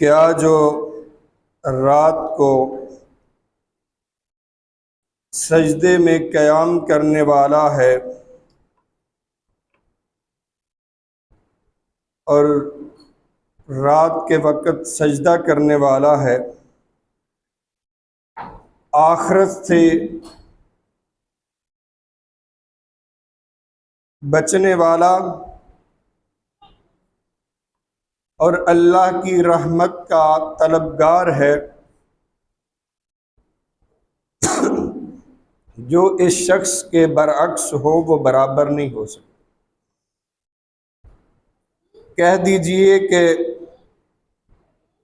क्या जो रात को सजदे में क़याम करने वाला है और रात के वक़्त सजदा करने वाला है, आखिरत से बचने वाला और अल्लाह की रहमत का तलबगार है, जो इस शख्स के बरअक्स हो वो बराबर नहीं हो सकता। कह दीजिए कि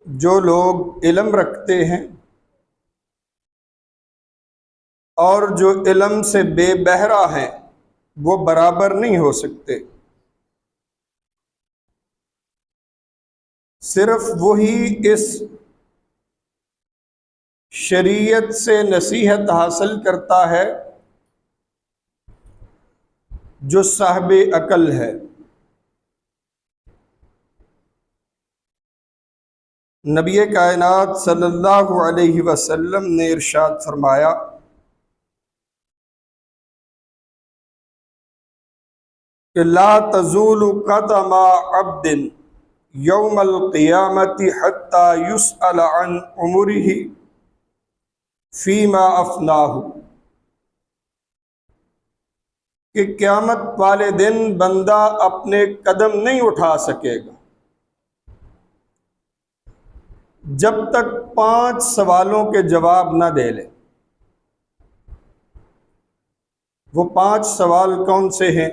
जो लोग इल्म रखते हैं और जो इल्म से बेबहरा हैं वो बराबर नहीं हो सकते। सिर्फ वही इस शरीयत से नसीहत हासिल करता है जो साहिब अकल है। नबी कायनात सल्लल्लाहु अलैहि वसल्लम ने इरशाद फरमाया कि ला तज़ूलु क़दमा अब्दिन यौमल क़ियामति हत्ता युसअल अन उमरिही फ़ीमा अफ़नाहु, कि क़यामत वाले दिन बंदा अपने कदम नहीं उठा सकेगा जब तक 5 सवालों के जवाब न दे ले। वो 5 सवाल कौन से हैं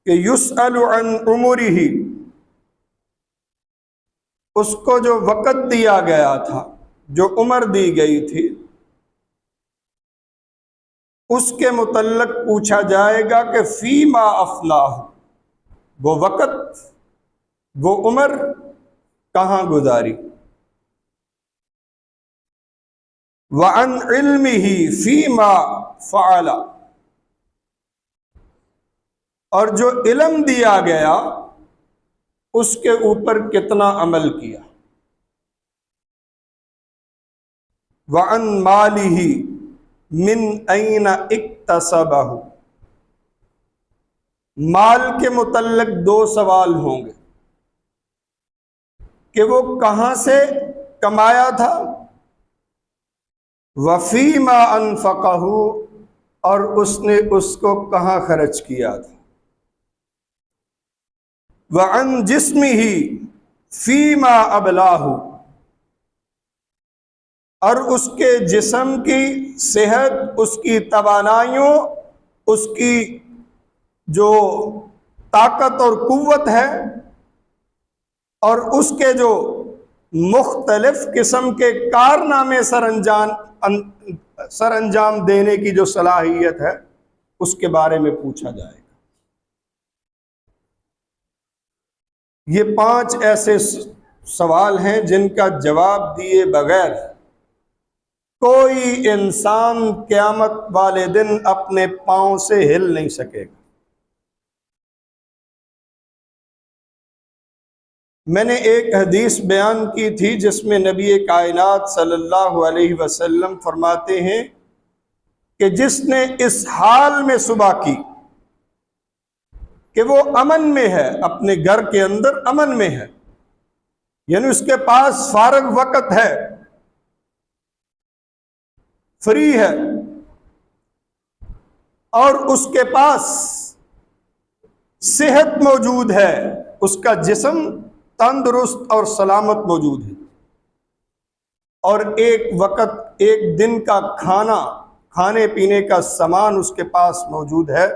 कि युसअलु अन उमरिही, उसको जो वक़्त दिया गया था, जो उम्र दी गई थी, उसके मुतल्लक पूछा जाएगा कि फीमा अफलाह, वो वक़्त, वो उम्र कहाँ गुजारी। व अन इल्मिही फीमा फ़अला, और जो इल्म दिया गया उसके ऊपर कितना अमल किया। व अन मालिही मिन ऐन इक्तसबहु, माल के मुतल्लिक दो सवाल होंगे कि वो कहां से कमाया था, वफीमा अनफक़हु, और उसने उसको कहां खर्च किया था। व अन जिस्मिही फीमा अबलाहु, और उसके जिस्म की सेहत, उसकी तवानाइयों, उसकी जो ताकत और कुव्वत है, और उसके जो मुख्तलिफ किस्म के कारनामे सर अंजाम देने की जो सलाहियत है, उसके बारे में पूछा जाएगा। ये 5 ऐसे सवाल हैं जिनका जवाब दिए बगैर कोई इंसान क़यामत वाले दिन अपने पांव से हिल नहीं सकेगा। मैंने एक हदीस बयान की थी जिसमें नबी कायनात सल्लल्लाहु अलैहि वसल्लम फरमाते हैं कि जिसने इस हाल में सुबह की कि वो अमन में है, अपने घर के अंदर अमन में है, यानी उसके पास फारग वक़्त है, फ्री है, और उसके पास सेहत मौजूद है, उसका जिस्म तंदुरुस्त और सलामत मौजूद है, और एक वक़्त, एक दिन का खाने पीने का सामान उसके पास मौजूद है,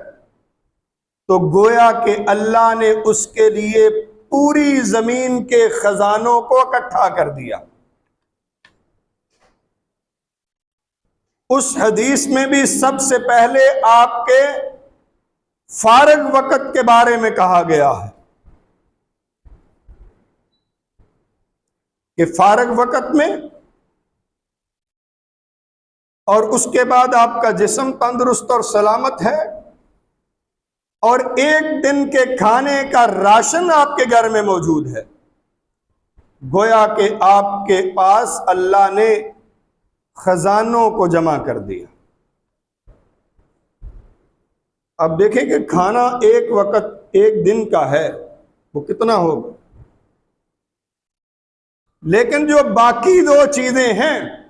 तो गोया कि अल्लाह ने उसके लिए पूरी जमीन के खजानों को इकट्ठा कर दिया। उस हदीस में भी सबसे पहले आपके फारग वक़्त के बारे में कहा गया है कि फारग वक़्त में, और उसके बाद आपका जिस्म तंदुरुस्त और सलामत है, और एक दिन के खाने का राशन आपके घर में मौजूद है। गोया कि आपके पास अल्लाह ने खजानों को जमा कर दिया। अब देखें कि खाना एक वक़्त, एक दिन का है, वो कितना होगा, लेकिन जो बाकी 2 चीजें हैं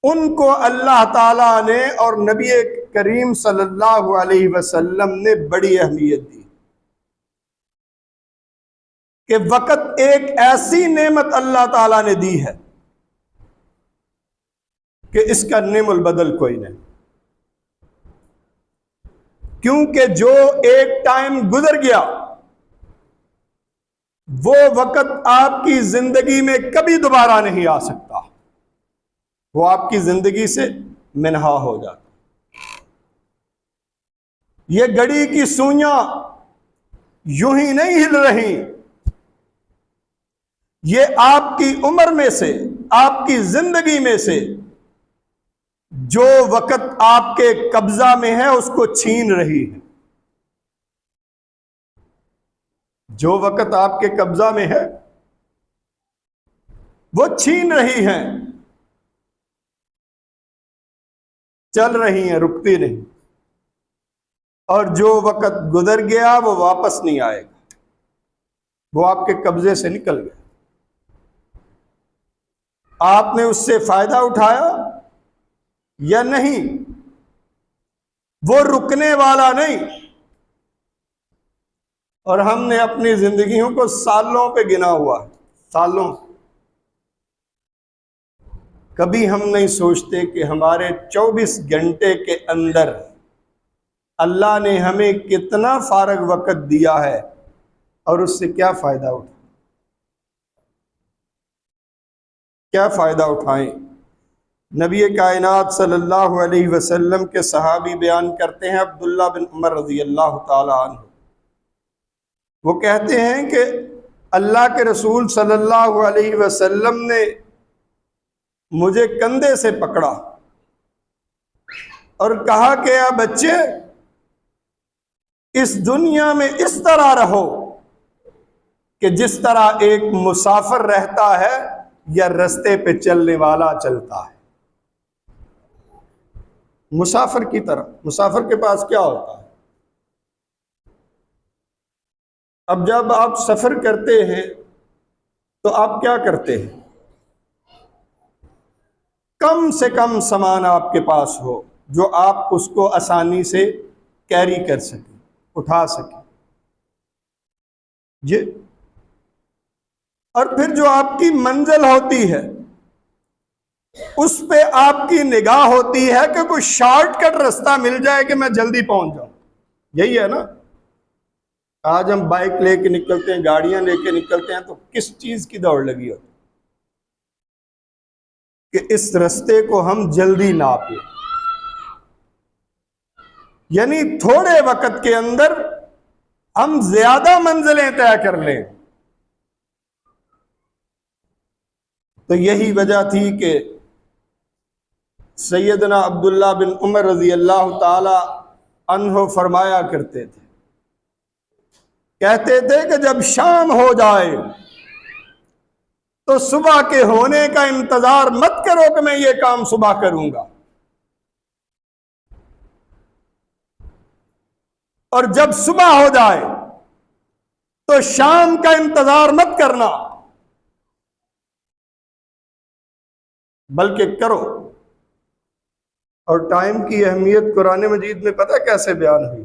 उनको अल्लाह ताला ने और नबी करीम सल्लल्लाहु अलैहि वसल्लम ने बड़ी अहमियत दी कि वक़्त एक ऐसी नेमत अल्लाह ताला ने दी है कि इसका निमुल बदल कोई नहीं। क्योंकि जो एक टाइम गुजर गया, वो वक़्त आपकी जिंदगी में कभी दोबारा नहीं आ सकता, वो आपकी जिंदगी से मिन्हा हो जाता। ये घड़ी की सुइयां यूं ही नहीं हिल रही, ये आपकी उम्र में से, आपकी जिंदगी में से जो वक़्त आपके कब्जा में है उसको छीन रही है। जो वक़्त आपके कब्जा में है वो छीन रही है, चल रही हैं, रुकती नहीं। और जो वक़्त गुजर गया वो वापस नहीं आएगा, वो आपके कब्जे से निकल गया। आपने उससे फायदा उठाया या नहीं, वो रुकने वाला नहीं। और हमने अपनी जिंदगियों को सालों पे गिना हुआ है, सालों। कभी हम नहीं सोचते कि हमारे 24 घंटे के अंदर अल्लाह ने हमें कितना फारग वक़्त दिया है और उससे क्या फायदा क्या फायदा उठाएं। नबी कायनात सल्लल्लाहु अलैहि वसल्लम के सहाबी बयान करते हैं, अब्दुल्ला बिन उमर रज़ी अल्लाह ताला अन्हु, वो कहते हैं कि अल्लाह के रसूल सल्लल्लाहु अलैहि वसल्लम ने मुझे कंधे से पकड़ा और कहा कि या बच्चे, इस दुनिया में इस तरह रहो कि जिस तरह एक मुसाफिर रहता है या रास्ते पे चलने वाला चलता है। मुसाफिर की तरह। मुसाफिर के पास क्या होता है? अब जब आप सफर करते हैं तो आप क्या करते हैं? कम से कम सामान आपके पास हो जो आप उसको आसानी से कैरी कर सकें, उठा सकें। ये और फिर जो आपकी मंजिल होती है उस पे आपकी निगाह होती है कि कोई शॉर्टकट रास्ता मिल जाए कि मैं जल्दी पहुंच जाऊं। यही है ना। आज हम बाइक लेके निकलते हैं, गाड़ियां लेके निकलते हैं, तो किस चीज की दौड़ लगी होती कि इस रास्ते को हम जल्दी नाप लें, यानी थोड़े वक्त के अंदर हम ज्यादा मंजिलें तय कर लें। तो यही वजह थी कि सैयदना अब्दुल्ला बिन उमर रज़ी अल्लाह ताला अन्हो फरमाया करते थे, कहते थे कि जब शाम हो जाए तो सुबह के होने का इंतजार मत करो कि मैं ये काम सुबह करूंगा, और जब सुबह हो जाए तो शाम का इंतजार मत करना, बल्कि करो। और टाइम की अहमियत कुरान मजीद में पता कैसे बयान हुई?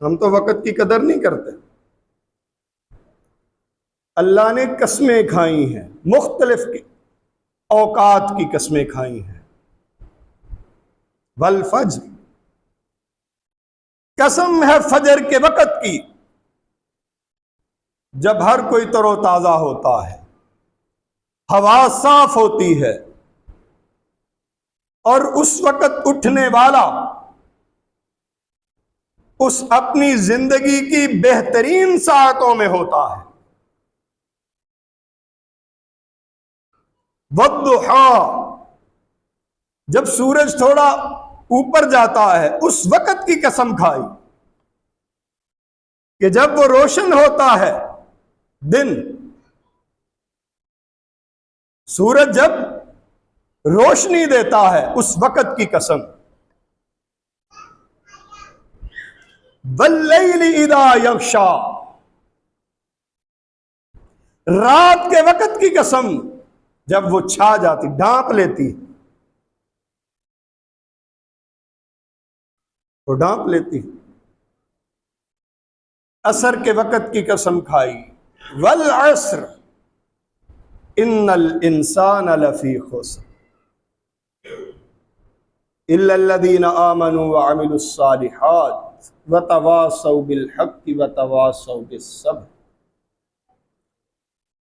हम तो वक्त की कदर नहीं करते। अल्लाह ने कस्में खाई हैं, मुख्तलिफ की औकात की कस्में खाई हैं। वल फज्र, कसम है फजर के वक़्त की, जब हर कोई तरोताजा होता है, हवा साफ होती है, और उस वक़्त उठने वाला उस अपनी जिंदगी की बेहतरीन साअतों में होता है। वद्दुहा, जब सूरज थोड़ा ऊपर जाता है उस वक़्त की कसम खाई कि जब वो रोशन होता है दिन, सूरज जब रोशनी देता है उस वक़्त की कसम। वल्लैलि इज़ा यग़शा, रात के वक़्त की कसम जब वो छा जाती, ढांप लेती, वो ढांप लेती। असर के वक़्त की कसम खाई, वल अस्र इन्नल इंसान लफी खुस्र इल्लल्लज़ीना आमनू व अमिलुस्सालिहात व तवासौ बिल हक़्क़ि व तवासौ बिस्सब्र।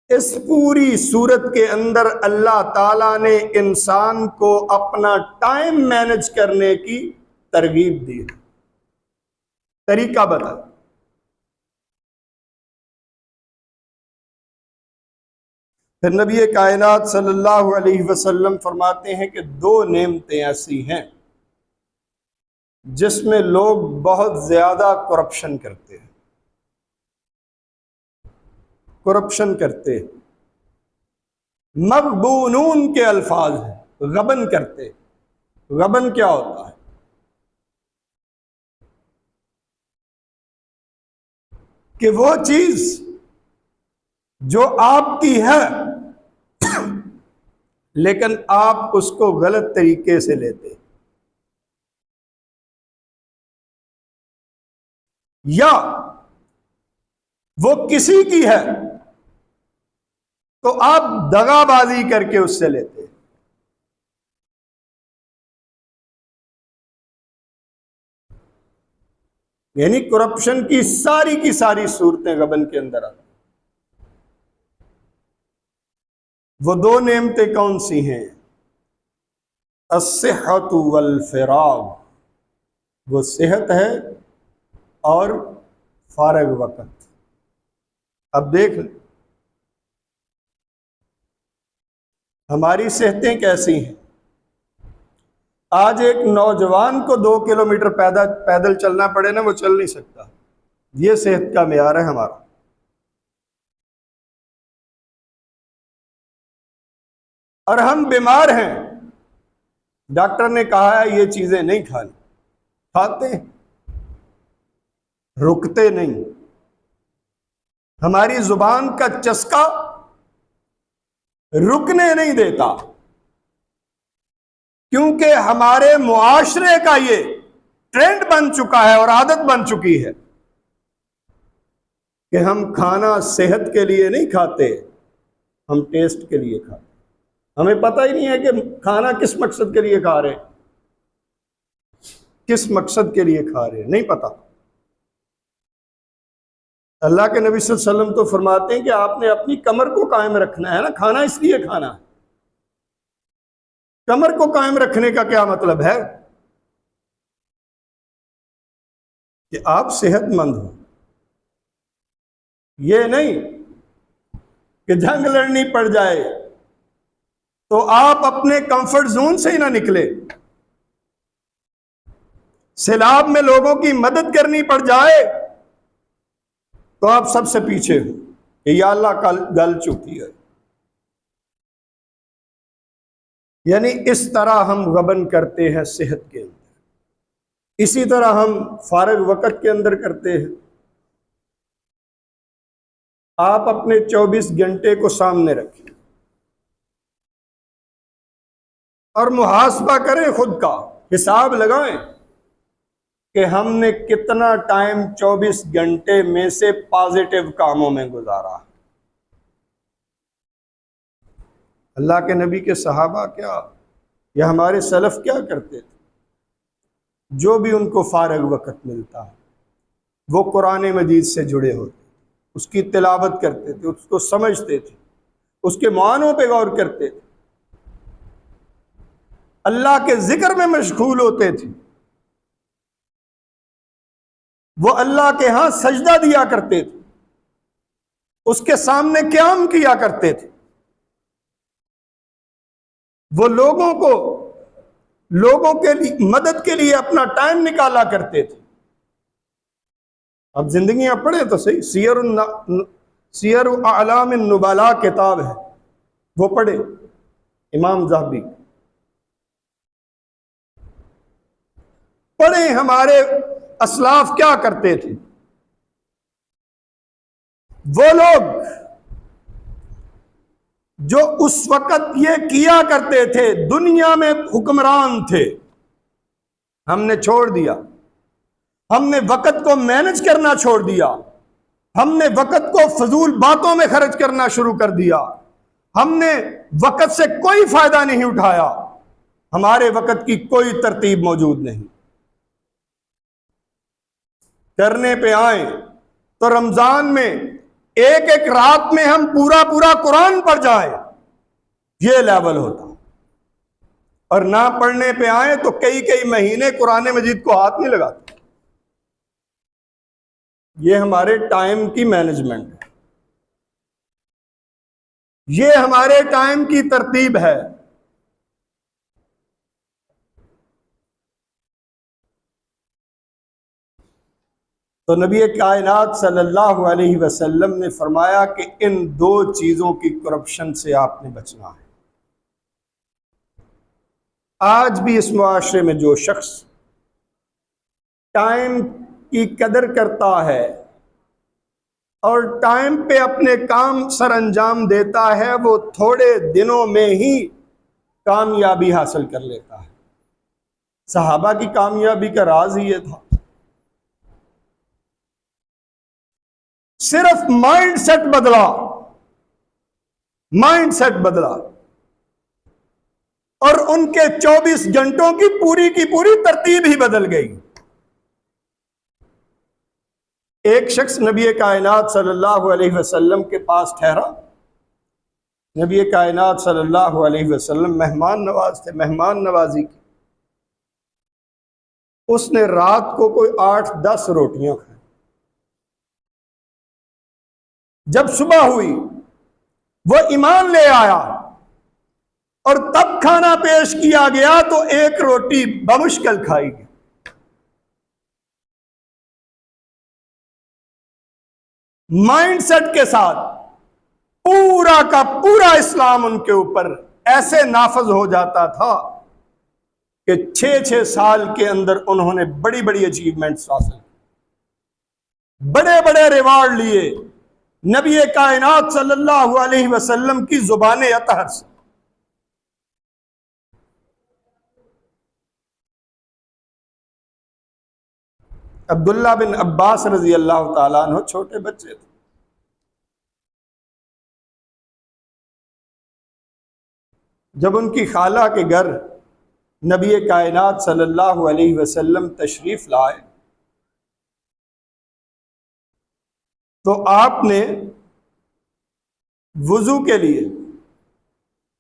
इस पूरी सूरत के अंदर अल्लाह ताला ने इंसान को अपना टाइम मैनेज करने की तरगीब दी, तरीका बता। फिर नबी कायनात सल्लल्लाहु अलैहि वसल्लम फरमाते हैं कि दो नेमतें ऐसी हैं जिसमें लोग बहुत ज्यादा करप्शन करते हैं। करप्शन करते, मग़बूनून के अल्फाज हैं, गबन करते। गबन क्या होता है? कि वो चीज जो आपकी है लेकिन आप उसको गलत तरीके से लेते, या वो किसी की है तो आप दगाबाजी करके उससे लेते। यानी करप्शन की सारी सूरतें गबन के अंदर आती। वो दो नेमतें कौन सी हैं? अस्सिहतु वल फिराग, वो सेहत है और फारग वक़्त। अब देख लें हमारी सेहतें कैसी हैं। आज एक नौजवान को 2 किलोमीटर पैदल चलना पड़े ना, वो चल नहीं सकता। ये सेहत का मेयार है हमारा। और हम बीमार हैं, डॉक्टर ने कहा है ये चीजें नहीं खानी, खाते हैं, रुकते नहीं। हमारी जुबान का चस्का रुकने नहीं देता, क्योंकि हमारे मुआशरे का ये ट्रेंड बन चुका है और आदत बन चुकी है कि हम खाना सेहत के लिए नहीं खाते, हम टेस्ट के लिए खाते। हमें पता ही नहीं है कि खाना किस मकसद के लिए खा रहे, किस मकसद के लिए खा रहे, नहीं पता। अल्लाह के नबी सल्लल्लाहु अलैहि वसल्लम तो फरमाते हैं कि आपने अपनी कमर को कायम रखना है ना, खाना इसलिए खाना है। कमर को कायम रखने का क्या मतलब है? कि आप सेहतमंद हो, ये नहीं कि जंग लड़नी पड़ जाए तो आप अपने कंफर्ट जोन से ही ना निकले, सैलाब में लोगों की मदद करनी पड़ जाए तो आप सबसे पीछे हो, या अल्लाह का गल चुकी है। यानी इस तरह हम गबन करते हैं सेहत के अंदर, इसी तरह हम फारग वक़्त के अंदर करते हैं। आप अपने 24 घंटे को सामने रखें और मुहासबा करें, खुद का हिसाब लगाएं कि हमने कितना टाइम 24 घंटे में से पॉजिटिव कामों में गुजारा। अल्लाह के नबी के सहाबा क्या या हमारे सलफ क्या करते थे? जो भी उनको फारग वक़्त मिलता है वो कुरान मजीद से जुड़े होते, उसकी तिलावत करते थे, उसको समझते थे, उसके मानों पे गौर करते थे, अल्लाह के जिक्र में मशगूल होते थे। वो अल्लाह के यहां सजदा दिया करते थे, उसके सामने क़याम किया करते थे। वो लोगों के लिए मदद के लिए अपना टाइम निकाला करते थे। अब जिंदगियां पढ़े तो सही, सियर आलाम नुबला किताब है, वो पढ़े, इमाम ज़हबी पढ़े, हमारे असलाफ क्या करते थे। वो लोग जो उस वक़्त ये किया करते थे, दुनिया में हुक्मरान थे, हमने छोड़ दिया। हमने वक़्त को मैनेज करना छोड़ दिया, हमने वक़्त को फजूल बातों में खर्च करना शुरू कर दिया, हमने वक़्त से कोई फायदा नहीं उठाया, हमारे वक़्त की कोई तरतीब मौजूद नहीं। करने पे आए तो रमजान में एक एक रात में हम पूरा पूरा कुरान पढ़ जाए, ये लेवल होता। और ना पढ़ने पे आए तो कई कई महीने कुरान मजीद को हाथ नहीं लगाते। ये हमारे टाइम की मैनेजमेंट है, ये हमारे टाइम की तरतीब है। तो नबी कायनात सल्लल्लाहु अलैहि वसल्लम ने फरमाया कि इन 2 चीज़ों की करप्शन से आपने बचना है। आज भी इस मुआशरे में जो शख्स टाइम की कदर करता है और टाइम पे अपने काम सर अंजाम देता है, वो थोड़े दिनों में ही कामयाबी हासिल कर लेता है। सहाबा की कामयाबी का राज ही ये था, सिर्फ माइंडसेट बदला और उनके 24 घंटों की पूरी तरतीब ही बदल गई। एक शख्स नबी कायनात सल्लल्लाहु अलैहि वसल्लम के पास ठहरा नबी कायनात सल्लल्लाहु अलैहि वसल्लम मेहमान नवाज थे, मेहमान नवाजी की। उसने रात को कोई 8-10 रोटियां खाई। जब सुबह हुई वो ईमान ले आया और तब खाना पेश किया गया तो एक रोटी बमुश्किल खाई गई। माइंडसेट के साथ पूरा का पूरा इस्लाम उनके ऊपर ऐसे नाफज हो जाता था कि 6-6 साल के अंदर उन्होंने बड़ी बड़ी अचीवमेंट्स हासिल, बड़े बड़े रिवार्ड लिए नबी कायनात सल्लल्लाहु अलैहि वसल्लम की जुबान अतहर से। अब्दुल्ला बिन अब्बास रजी अल्लाह ताला अन्हु छोटे बच्चे थे। जब उनकी खाला के घर नबी कायनात सल्लल्लाहु अलैहि वसल्लम तशरीफ लाए तो आपने वुजू के लिए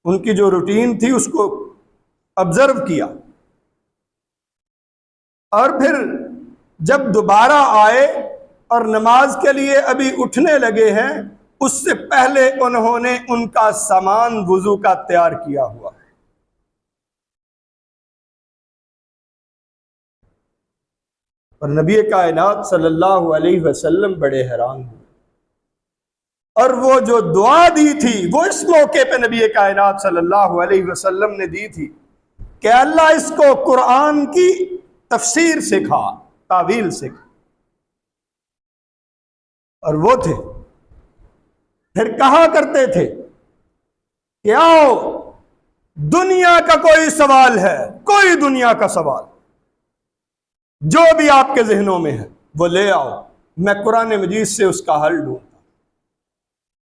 उनकी जो रूटीन थी उसको ऑब्जर्व किया, और फिर जब दोबारा आए और नमाज के लिए अभी उठने लगे हैं, उससे पहले उन्होंने उनका सामान वुजू का तैयार किया हुआ। और नबी कायनात सल्लल्लाहु अलैहि वसल्लम बड़े हैरान हुए। और वो जो दुआ दी थी वो इस मौके पे नबी कायनात सल्लल्लाहु अलैहि वसल्लम ने दी थी कि अल्लाह इसको कुरान की तफसीर सिखा, तावील सिखा। और वो थे, फिर कहा करते थे कि आओ दुनिया का कोई सवाल है, कोई दुनिया का सवाल जो भी आपके जहनों में है वो ले आओ, मैं कुरान मजीद से उसका हल ढूंढता,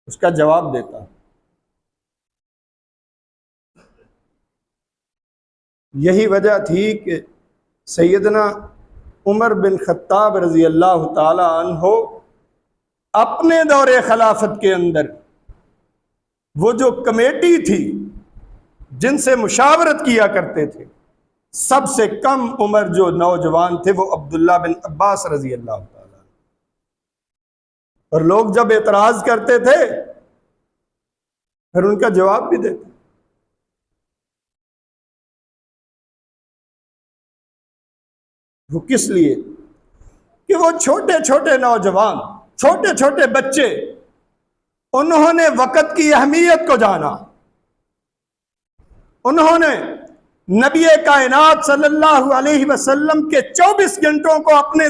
उसका जवाब देता। यही वजह थी कि सैयदना उमर बिन खत्ताब रजी अल्लाह ताला अन्हो अपने दौरे खिलाफत के अंदर वो जो कमेटी थी जिनसे मुशावरत किया करते थे, सबसे कम उम्र जो नौजवान थे वो अब्दुल्ला बिन अब्बास रजी अल्लाह ताला। और लोग जब एतराज करते थे फिर उनका जवाब भी देते। वो किस लिए कि वो छोटे छोटे नौजवान, छोटे छोटे बच्चे, उन्होंने वक़्त की अहमियत को जाना। उन्होंने नबी कायनात सल्लल्लाहु अलैहि वसल्लम के 24 घंटों को अपने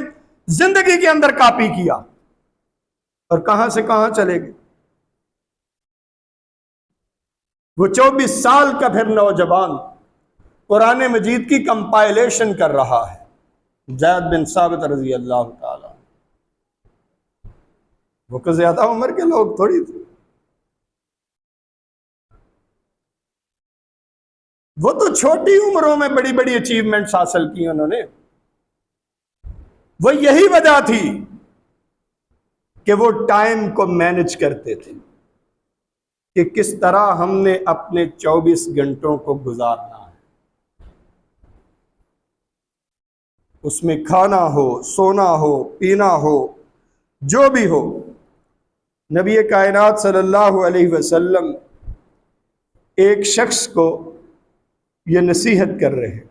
जिंदगी के अंदर कॉपी किया और कहां से कहां चले गए। वो 24 साल का फिर नौजवान कुरान मजीद की कंपाइलेशन कर रहा है। ज़ैद बिन साबित रजी अल्लाह ताला, वो तो ज्यादा उम्र के लोग थोड़ी थे, वो तो छोटी उम्रों में बड़ी बड़ी अचीवमेंट्स हासिल की उन्होंने। वो यही वजह थी कि वो टाइम को मैनेज करते थे कि किस तरह हमने अपने 24 घंटों को गुजारना है। उसमें खाना हो, सोना हो, पीना हो, जो भी हो, नबी कायनात सल्लल्लाहु अलैहि वसल्लम एक शख्स को ये नसीहत कर रहे हैं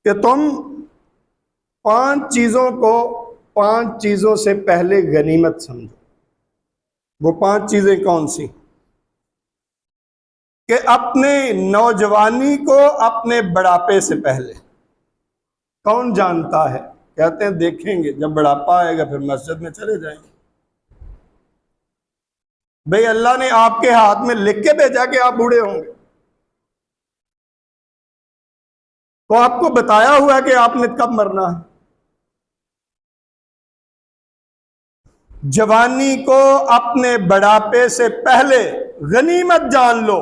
कि तुम 5 चीज़ों को 5 चीज़ों से पहले गनीमत समझो। वो 5 चीज़ें कौन सी? कि अपने नौजवानी को अपने बुढ़ापे से पहले। कौन जानता है? कहते हैं देखेंगे जब बुढ़ापा आएगा फिर मस्जिद में चले जाएंगे। भाई अल्लाह ने आपके हाथ में लिख के भेजा कि आप बूढ़े होंगे, तो आपको बताया हुआ है कि आपने कब मरना है। जवानी को अपने बुढ़ापे से पहले गनीमत जान लो।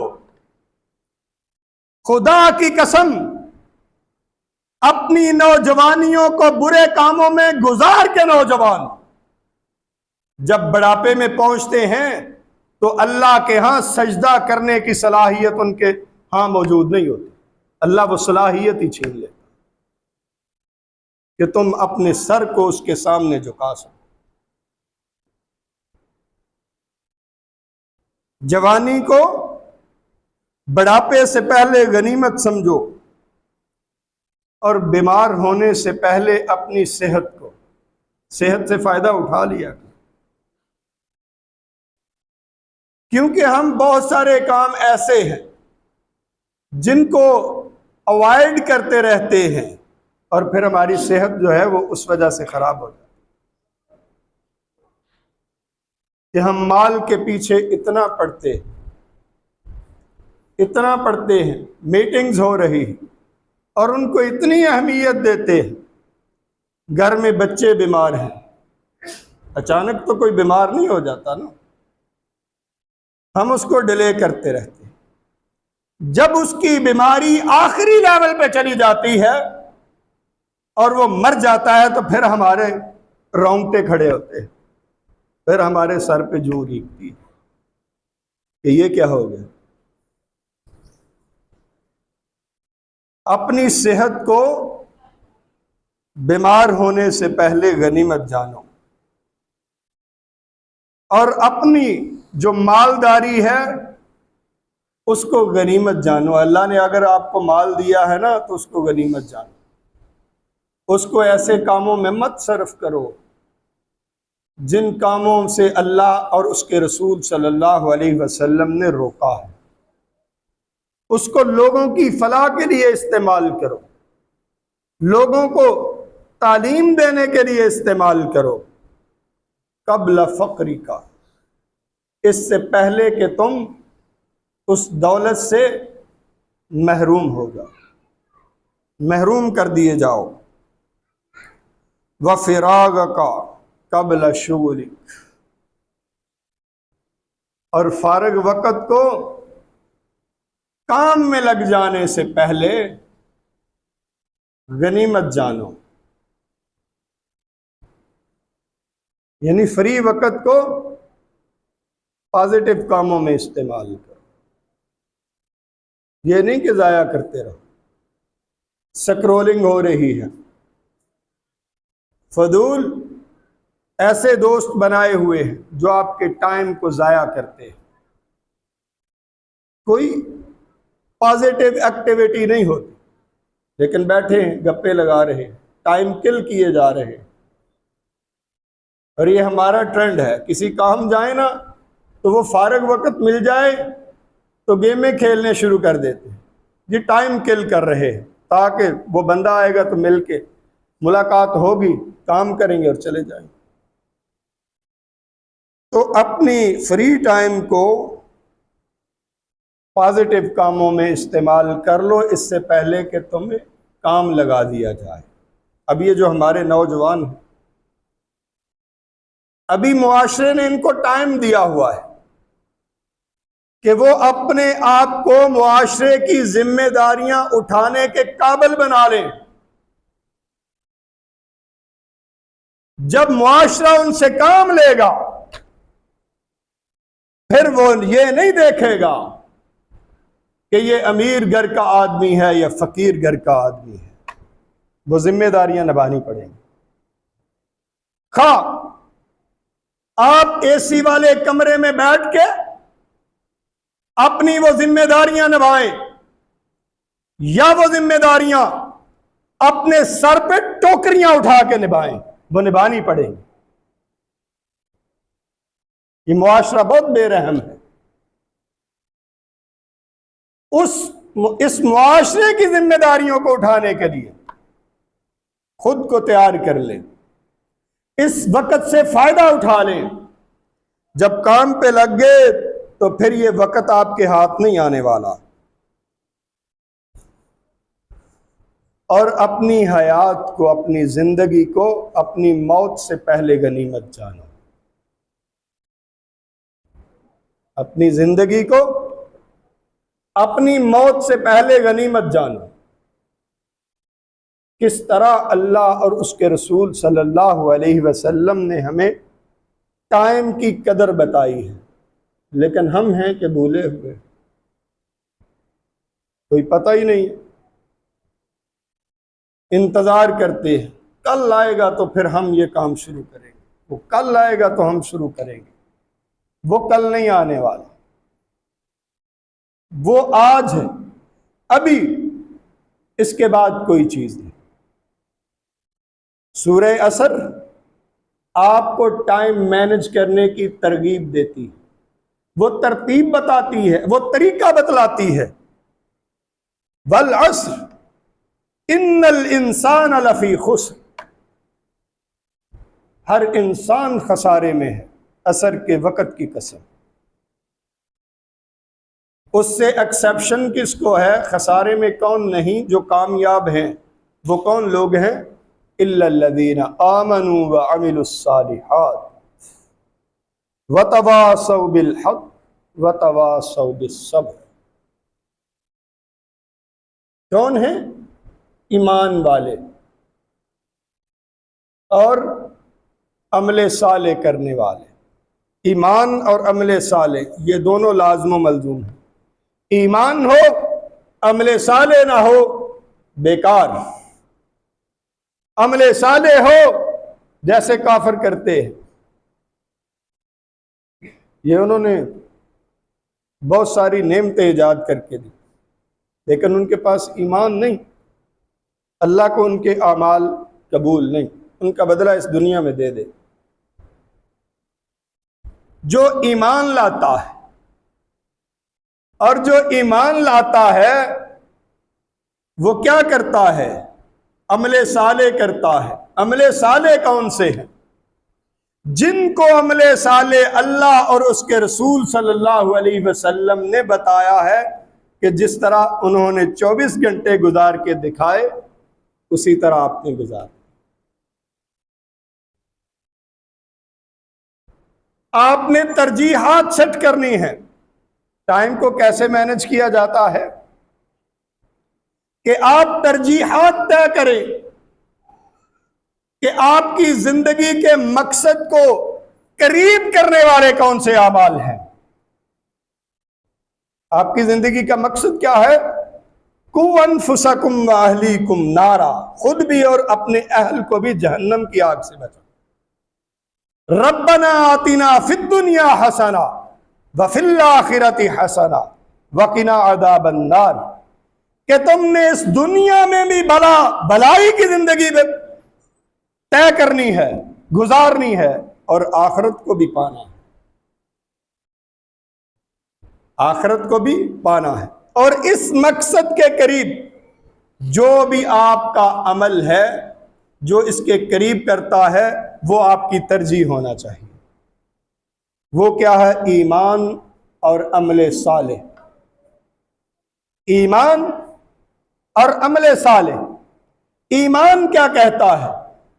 खुदा की कसम, अपनी नौजवानियों को बुरे कामों में गुजार के नौजवान जब बुढ़ापे में पहुंचते हैं तो अल्लाह के यहाँ सजदा करने की सलाहियत उनके यहाँ मौजूद नहीं होती। अल्लाह वो सलाहियत ही छीन लेता कि तुम अपने सर को उसके सामने झुका सको। जवानी को बुढ़ापे से पहले गनीमत समझो और बीमार होने से पहले अपनी सेहत से फायदा उठा लिया। क्योंकि हम बहुत सारे काम ऐसे हैं जिनको अवॉइड करते रहते हैं और फिर हमारी सेहत जो है वो उस वजह से खराब हो जाती है कि हम माल के पीछे इतना पढ़ते हैं, मीटिंग्स हो रही और उनको इतनी अहमियत देते हैं। घर में बच्चे बीमार हैं, अचानक तो कोई बीमार नहीं हो जाता ना, हम उसको डिले करते रहते हैं। जब उसकी बीमारी आखिरी लेवल पे चली जाती है और वो मर जाता है तो फिर हमारे रोंगटे खड़े होते हैं, फिर हमारे सर पे जूं रींगती कि ये क्या हो गया। अपनी सेहत को बीमार होने से पहले गनीमत जानो और अपनी जो मालदारी है उसको गनीमत जानो। अल्लाह ने अगर आपको माल दिया है ना तो उसको गनीमत जानो, उसको ऐसे कामों में मत सर्फ करो जिन कामों से अल्लाह और उसके रसूल सल्लल्लाहु अलैहि वसल्लम ने रोका है। उसको लोगों की फलाह के लिए इस्तेमाल करो, लोगों को तालीम देने के लिए इस्तेमाल करो। कब्ल फ़क्री का, इससे पहले कि तुम उस दौलत से महरूम कर दिए जाओ। व फिराग का कब्ल शुगुलिक, और फारग वक़्त को काम में लग जाने से पहले गनीमत जानो। यानी फ्री वक़्त को पॉजिटिव कामों में इस्तेमाल करो, ये नहीं कि ज़ाया करते रहो। स्क्रॉलिंग हो रही है, फजूल ऐसे दोस्त बनाए हुए हैं जो आपके टाइम को ज़ाया करते हैं। कोई पॉजिटिव एक्टिविटी नहीं होती, लेकिन बैठे हैं, गप्पे लगा रहे हैं, टाइम किल किए जा रहे हैं। और ये हमारा ट्रेंड है, किसी काम जाए ना तो वो फारग वक़्त मिल जाए तो गेमें खेलने शुरू कर देते हैं, ये टाइम किल कर रहे हैं, ताकि वो बंदा आएगा तो मिल के मुलाकात होगी, काम करेंगे और चले जाएंगे। तो अपनी फ्री टाइम को पॉजिटिव कामों में इस्तेमाल कर लो, इससे पहले कि तुम्हें काम लगा दिया जाए। अब ये जो हमारे नौजवान हैं, अभी मुआशरे ने इनको टाइम दिया हुआ है कि वो अपने आप को मुआशरे की जिम्मेदारियां उठाने के काबिल बना लें। जब मुआशरा उनसे काम लेगा फिर वो ये नहीं देखेगा कि ये अमीर घर का आदमी है या फकीर घर का आदमी है, वो जिम्मेदारियां निभानी पड़ेंगी। खा आप एसी वाले कमरे में बैठ के अपनी वो जिम्मेदारियां निभाएं, या वो जिम्मेदारियां अपने सर पे टोकरियां उठा के निभाएं, वो निभानी पड़ेंगी। ये मुआशरा बहुत बेरहम है। इस मुआशरे की जिम्मेदारियों को उठाने के लिए खुद को तैयार कर लें, इस वक़्त से फायदा उठा लें। जब काम पे लग गए तो फिर ये वक़्त आपके हाथ नहीं आने वाला। और अपनी हयात को, अपनी जिंदगी को अपनी मौत से पहले गनीमत जानो। अपनी जिंदगी को अपनी मौत से पहले गनीमत जानो। किस तरह अल्लाह और उसके रसूल सल्लल्लाहु अलैहि वसल्लम ने हमें टाइम की कदर बताई है, लेकिन हम हैं कि भूले हुए, कोई पता ही नहीं है। इंतजार करते हैं, कल आएगा तो फिर हम ये काम शुरू करेंगे, वो कल आएगा तो हम शुरू करेंगे। वो कल नहीं आने वाला, वो आज है, अभी, इसके बाद कोई चीज नहीं। सूरह असर आपको टाइम मैनेज करने की तरगीब देती है, वो तरतीब बताती है, वो तरीका बतलाती है। वल अस्र इन्नल इंसान लफी खुस्र, हर इंसान खसारे में है, असर के वक़्त की कसम। उससे एक्सेप्शन किसको है? खसारे में कौन नहीं, जो कामयाब हैं वो कौन लोग हैं? इल्लल्लज़ीना आमनू व अमिलुस्सालिहात व तवासौ बिल हक़ व तवासौ बिस्सब्र। कौन है? ईमान वाले और अमले साले करने वाले। ईमान और अमले साले ये दोनों लाज़िम मलज़ूम है। ईमान हो, अमले साले ना हो, बेकार। अमले साले हो जैसे काफिर करते हैं, ये उन्होंने बहुत सारी नेमतें ईजाद करके दी, लेकिन उनके पास ईमान नहीं, अल्लाह को उनके आमाल कबूल नहीं, उनका बदला इस दुनिया में दे दे। जो ईमान लाता है, और जो ईमान लाता है वो क्या करता है? अमले साले करता है। अमले साले कौन से हैं? जिनको अमले साले अल्लाह और उसके रसूल सल्लल्लाहु अलैहि वसल्लम ने बताया है कि जिस तरह उन्होंने 24 घंटे गुजार के दिखाए, उसी तरह आपने गुजार। आपने तरजीहात सेट करनी है। टाइम को कैसे मैनेज किया जाता है कि आप तरजीहात तय करें कि आपकी जिंदगी के मकसद को करीब करने वाले कौन से आमाल हैं। आपकी जिंदगी का मकसद क्या है? कु अनफुसकुम व अहलीकुम नारा, खुद भी और अपने अहल को भी जहन्नम की आग से बचाओ। रब्बना आतिना फिद दुनिया हसना व फिल आखिरति हसना वकिना अदाबन नार, कि तुमने इस दुनिया में भी भलाई की जिंदगी में तय करनी है, गुजारनी है, और आखिरत को भी पाना है, आखिरत को भी पाना है। और इस मकसद के करीब जो भी आपका अमल है, जो इसके करीब करता है, वो आपकी तरजीह होना चाहिए। वो क्या है? ईमान और अमले साले। ईमान और अमले साले। ईमान क्या कहता है?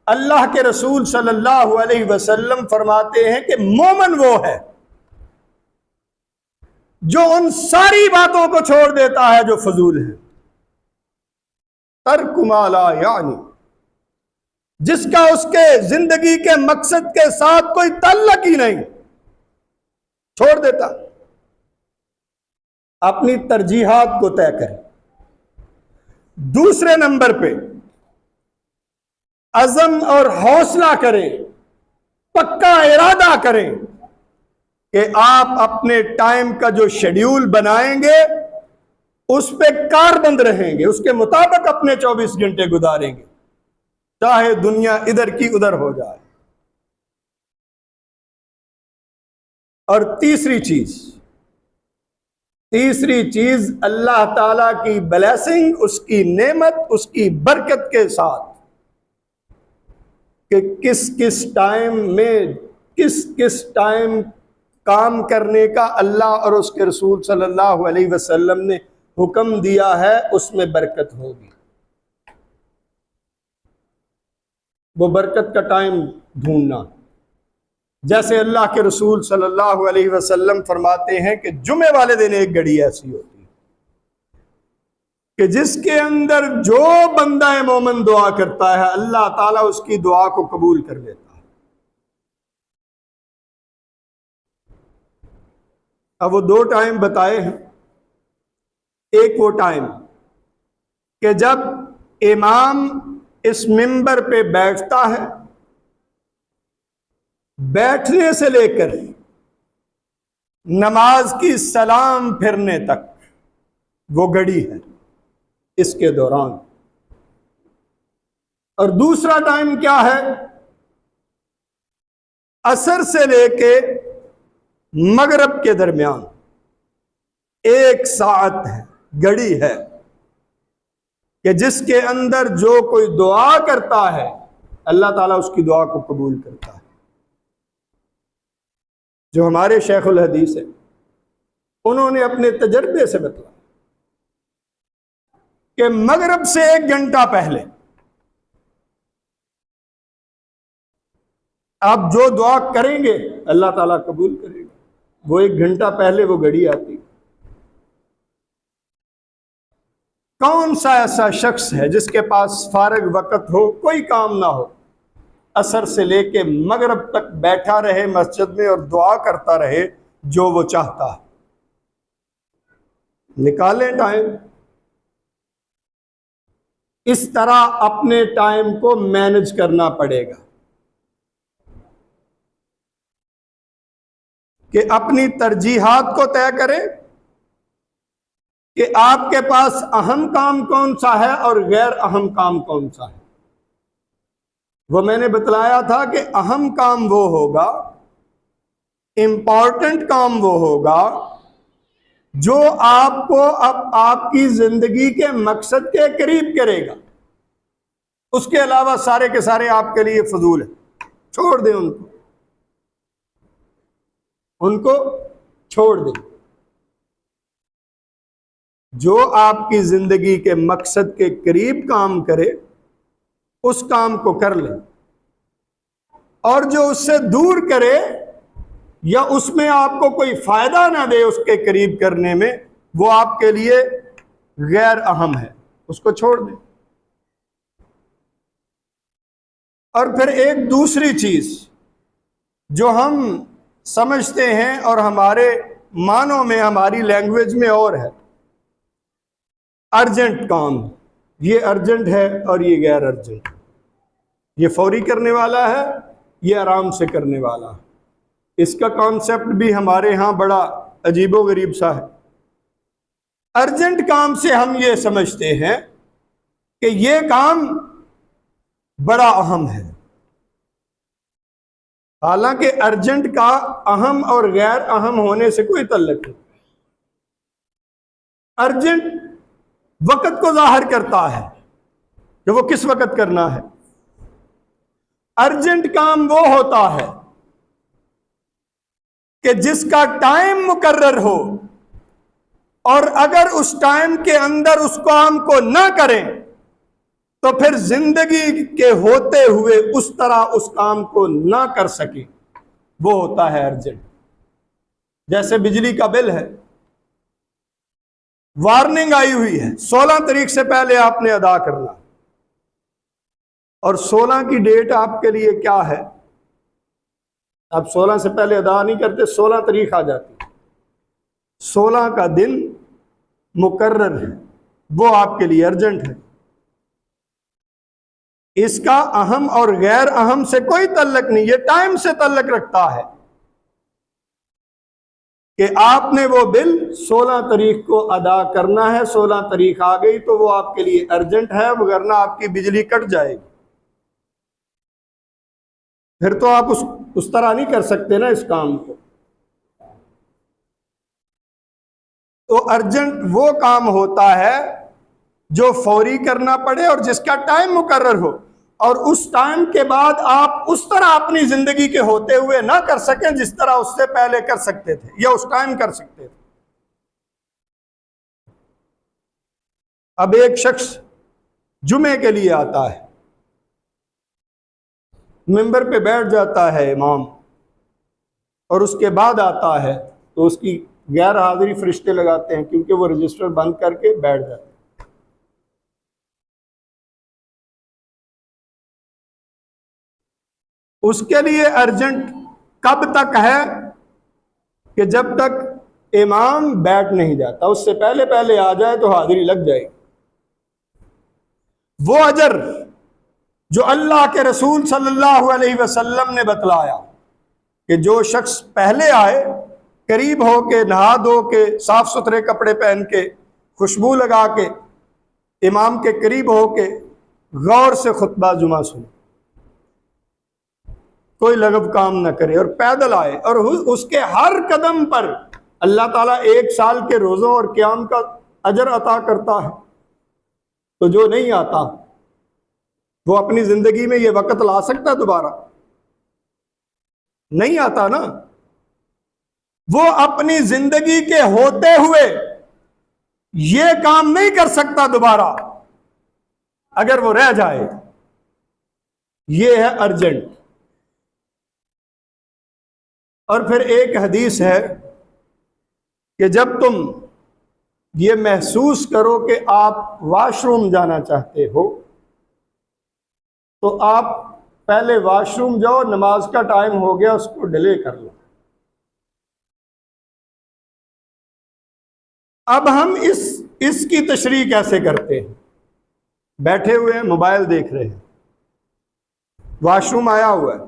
अल्लाह के रसूल सल्लल्लाहु अलैहि वसल्लम फरमाते हैं कि मोमन वो है जो उन सारी बातों को छोड़ देता है जो फजूल है। तर्क मा ला यानी, जिसका उसके जिंदगी के मकसद के साथ कोई ताल्लुक ही नहीं, छोड़ देता। अपनी तरजीहात को तय करें। दूसरे नंबर पे अज़म और हौसला करें, पक्का इरादा करें कि आप अपने टाइम का जो शेड्यूल बनाएंगे उस पे कारबंद रहेंगे, उसके मुताबिक अपने 24 घंटे गुजारेंगे, चाहे दुनिया इधर की उधर हो जाए। और तीसरी चीज अल्लाह ताला की ब्लेसिंग, उसकी नेमत, उसकी बरकत के साथ कि किस किस टाइम में किस किस टाइम काम करने का अल्लाह और उसके रसूल सल्लल्लाहु अलैहि वसल्लम ने हुक्म दिया है, उसमें बरकत होगी। वो बरकत का टाइम ढूंढना। जैसे अल्लाह के रसूल सल्लल्लाहु अलैहि वसल्लम फरमाते हैं कि जुमे वाले दिन एक घड़ी ऐसी होती है कि जिसके अंदर जो बंदा मोमिन दुआ करता है, अल्लाह ताला उसकी दुआ को कबूल कर लेता है। अब वो दो टाइम बताए हैं। एक वो टाइम कि जब इमाम इस मिंबर पे बैठता है, बैठने से लेकर नमाज की सलाम फिरने तक वो घड़ी है, इसके दौरान। और दूसरा टाइम क्या है? असर से लेके मगरिब के दरमियान 1 सात है, घड़ी है कि जिसके अंदर जो कोई दुआ करता है अल्लाह ताला उसकी दुआ को कबूल करता है। जो हमारे शेखुल हदीस है, उन्होंने अपने तजर्बे से बताया कि मगरिब से 1 घंटा पहले आप जो दुआ करेंगे अल्लाह ताला कबूल करेगा। वो 1 घंटा पहले वो घड़ी आती। कौन सा ऐसा शख्स है जिसके पास फारग वक़्त हो, कोई काम ना हो, असर से लेके मगरिब तक बैठा रहे मस्जिद में और दुआ करता रहे जो वो चाहता है? निकालें टाइम। इस तरह अपने टाइम को मैनेज करना पड़ेगा कि अपनी तरजीहात को तय करें कि आपके पास अहम काम कौन सा है और गैर अहम काम कौन सा है। वो मैंने बतलाया था कि अहम काम वो होगा, इंपॉर्टेंट काम वो होगा जो आपको अब आपकी जिंदगी के मकसद के करीब करेगा। उसके अलावा सारे के सारे आपके लिए फजूल है, छोड़ दें उनको, उनको छोड़ दें। जो आपकी जिंदगी के मकसद के करीब काम करे उस काम को कर लें, और जो उससे दूर करे या उसमें आपको कोई फायदा ना दे उसके करीब करने में, वो आपके लिए गैर अहम है, उसको छोड़ दें। और फिर एक दूसरी चीज जो हम समझते हैं और हमारे मानों में, हमारी लैंग्वेज में और है, अर्जेंट काम। ये अर्जेंट है और ये गैर अर्जेंट। ये फौरी करने वाला है, ये आराम से करने वाला है। इसका कॉन्सेप्ट भी हमारे यहां बड़ा अजीबो गरीब सा है। अर्जेंट काम से हम ये समझते हैं कि ये काम बड़ा अहम है, हालांकि अर्जेंट का अहम और गैर अहम होने से कोई तल्लुक नहीं। अर्जेंट वक्त को जाहिर करता है कि वो किस वक्त करना है। अर्जेंट काम वो होता है कि जिसका टाइम मुकर्रर हो, और अगर उस टाइम के अंदर उस काम को ना करें तो फिर जिंदगी के होते हुए उस तरह उस काम को ना कर सके, वो होता है अर्जेंट। जैसे बिजली का बिल है, वार्निंग आई हुई है 16 तारीख से पहले आपने अदा करना, और 16 की डेट आपके लिए क्या है? आप 16 से पहले अदा नहीं करते, 16 तारीख आ जाती, 16 का दिन मुकर्रर है, वो आपके लिए अर्जेंट है। इसका अहम और गैर अहम से कोई तल्लुक नहीं, ये टाइम से तल्लुक रखता है कि आपने वो बिल 16 तारीख को अदा करना है। 16 तारीख आ गई तो वो आपके लिए अर्जेंट है, वरना आपकी बिजली कट जाएगी। फिर तो आप उस तरह नहीं कर सकते ना इस काम को। तो अर्जेंट वो काम होता है जो फौरी करना पड़े और जिसका टाइम मुकर्रर हो, और उस टाइम के बाद आप उस तरह अपनी जिंदगी के होते हुए ना कर सकें जिस तरह उससे पहले कर सकते थे या उस टाइम कर सकते थे। अब एक शख्स जुमे के लिए आता है, मिंबर पे बैठ जाता है इमाम, और उसके बाद आता है तो उसकी गैर हाजिरी फरिश्ते लगाते हैं, क्योंकि वो रजिस्टर बंद करके बैठ जाते हैं। उसके लिए अर्जेंट कब तक है? कि जब तक इमाम बैठ नहीं जाता, उससे पहले पहले आ जाए तो हाजिरी लग जाएगी। वो अजर जो अल्लाह के रसूल सल्लल्लाहु अलैहि वसल्लम ने बतलाया कि जो शख्स पहले आए, करीब हो के, नहा धो के, साफ सुथरे कपड़े पहन के, खुशबू लगा के, इमाम के करीब हो के गौर से खुतबा जुमा सुने, कोई लगब काम न करे और पैदल आए, और उसके हर कदम पर अल्लाह ताला 1 साल के रोज़ों और क़याम का अजर अता करता है। तो जो नहीं आता वो अपनी जिंदगी में ये वक़्त ला सकता दोबारा? नहीं आता ना। वो अपनी जिंदगी के होते हुए ये काम नहीं कर सकता दोबारा अगर वो रह जाए। ये है अर्जेंट। और फिर एक हदीस है कि जब तुम ये महसूस करो कि आप वॉशरूम जाना चाहते हो तो आप पहले वॉशरूम जाओ, नमाज का टाइम हो गया उसको डिले कर लो। अब हम इसकी तशरीह कैसे करते हैं? बैठे हुए हैं, मोबाइल देख रहे हैं, वॉशरूम आया हुआ है,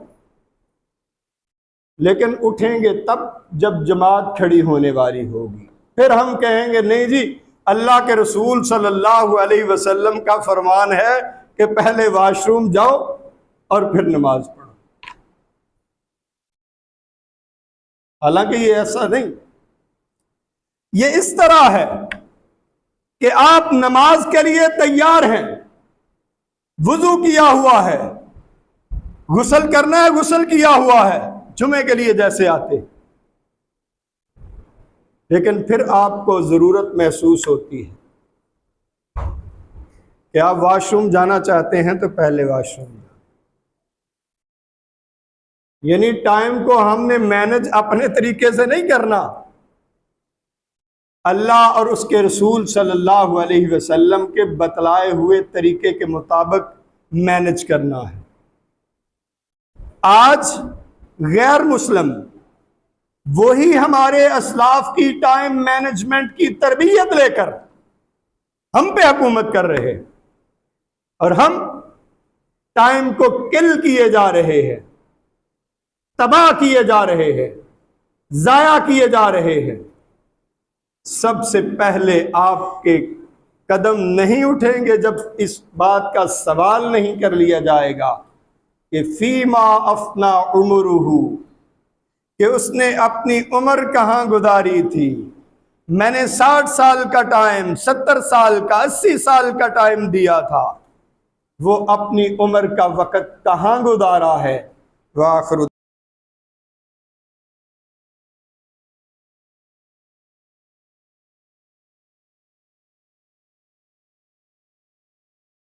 लेकिन उठेंगे तब जब जमात खड़ी होने वाली होगी। फिर हम कहेंगे नहीं जी, अल्लाह के रसूल सल्लल्लाहु अलैहि वसल्लम का फरमान है कि पहले वॉशरूम जाओ और फिर नमाज पढ़ो। हालांकि ये ऐसा नहीं, ये इस तरह है कि आप नमाज के लिए तैयार हैं, वुजू किया हुआ है, गुस्ल करना है, गुस्ल किया हुआ है, जुमे के लिए जैसे आते, लेकिन फिर आपको जरूरत महसूस होती है कि आप वॉशरूम जाना चाहते हैं तो पहले वॉशरूम जाओ। यानी टाइम को हमने मैनेज अपने तरीके से नहीं करना, अल्लाह और उसके रसूल सल्लल्लाहु अलैहि वसल्लम के बतलाए हुए तरीके के मुताबिक मैनेज करना है। आज गैर मुस्लिम वही हमारे असलाफ की टाइम मैनेजमेंट की तरबियत लेकर हम पे हुकूमत कर रहे हैं और हम टाइम को किल किए जा रहे हैं, तबाह किए जा रहे हैं, जाया किए जा रहे हैं। सबसे पहले आपके कदम नहीं उठेंगे जब इस बात का सवाल नहीं कर लिया जाएगा कि फीमा अफना उमरुहु, कि उसने अपनी उम्र कहां गुजारी थी। मैंने 60 साल का टाइम, 70 साल का, 80 साल का टाइम दिया था, वो अपनी उम्र का वक़्त कहां गुजारा है। वाखिर